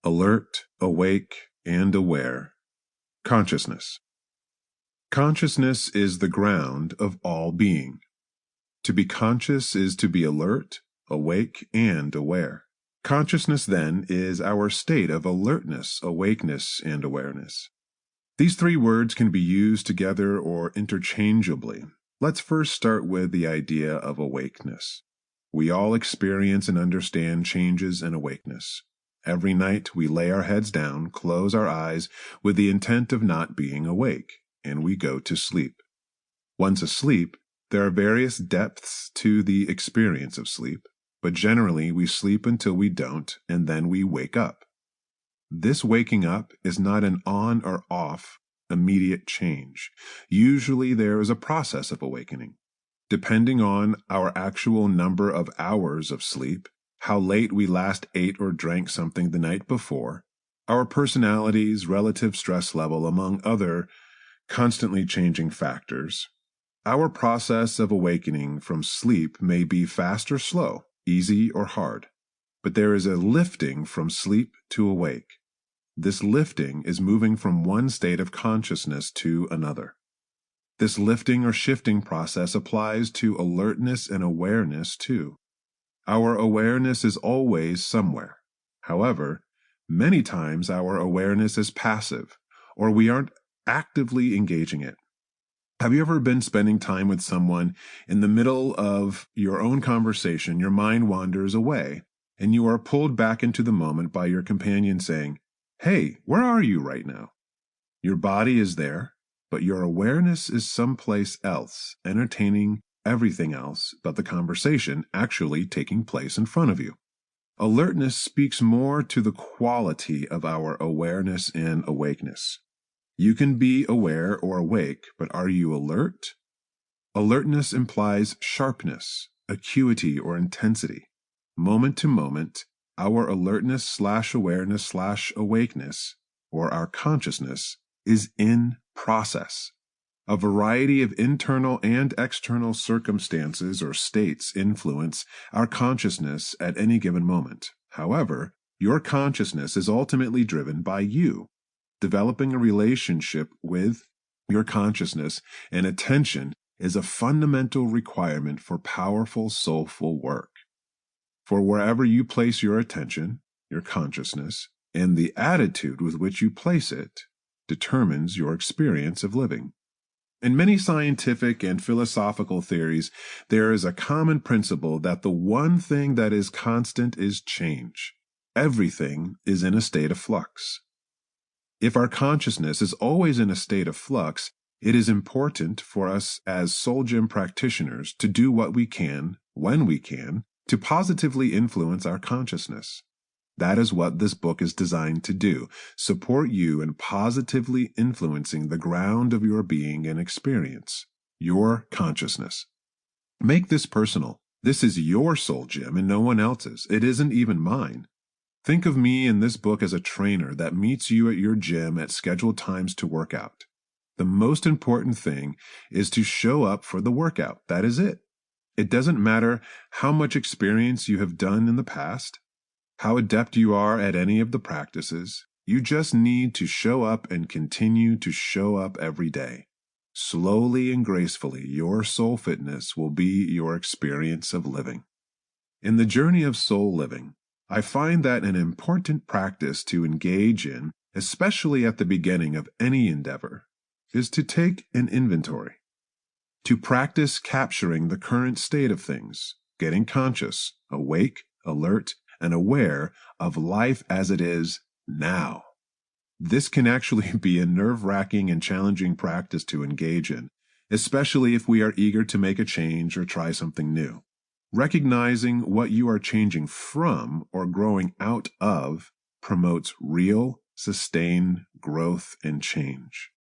alert, awake, and aware. Consciousness. Consciousness is the ground of all being. To be conscious is to be alert, awake, and aware. Consciousness, then, is our state of alertness, awakeness, and awareness. These three words can be used together or interchangeably. Let's first start with the idea of awakeness. We all experience and understand changes in awakeness. Every night we lay our heads down, close our eyes with the intent of not being awake, and we go to sleep. Once asleep, there are various depths to the experience of sleep, but generally we sleep until we don't, and then we wake up. This waking up is not an on or off immediate change. Usually there is a process of awakening. Depending on our actual number of hours of sleep, how late we last ate or drank something the night before, our personalities, relative stress level, among other constantly changing factors, our process of awakening from sleep may be fast or slow, easy or hard, but there is a lifting from sleep to awake. This lifting is moving from one state of consciousness to another. This lifting or shifting process applies to alertness and awareness too. Our awareness is always somewhere. However, many times our awareness is passive, or we aren't actively engaging it. Have you ever been spending time with someone in the middle of your own conversation, your mind wanders away, and you are pulled back into the moment by your companion saying, "Hey, where are you right now?" Your body is there, but your awareness is someplace else, entertaining everything else but the conversation actually taking place in front of you. Alertness speaks more to the quality of our awareness and awakeness. You can be aware or awake, but are you alert? Alertness implies sharpness, acuity, or intensity. Moment to moment, our alertness/awareness/awakeness, or our consciousness, is in process. A variety of internal and external circumstances or states influence our consciousness at any given moment. However, your consciousness is ultimately driven by you. Developing a relationship with your consciousness and attention is a fundamental requirement for powerful, soulful work. For wherever you place your attention, your consciousness, and the attitude with which you place it, determines your experience of living. In many scientific and philosophical theories, there is a common principle that the one thing that is constant is change. Everything is in a state of flux. If our consciousness is always in a state of flux, it is important for us as Soul Gym practitioners to do what we can, when we can, to positively influence our consciousness. That is what this book is designed to do, support you in positively influencing the ground of your being and experience, your consciousness. Make this personal. This is your Soul Gym and no one else's. It isn't even mine. Think of me in this book as a trainer that meets you at your gym at scheduled times to work out. The most important thing is to show up for the workout. That is it. It doesn't matter how much experience you have done in the past, how adept you are at any of the practices. You just need to show up and continue to show up every day. Slowly and gracefully, your soul fitness will be your experience of living. In the journey of soul living, I find that an important practice to engage in, especially at the beginning of any endeavor, is to take an inventory. To practice capturing the current state of things, getting conscious, awake, alert, and aware of life as it is now. This can actually be a nerve-wracking and challenging practice to engage in, especially if we are eager to make a change or try something new. Recognizing what you are changing from or growing out of promotes real, sustained growth and change.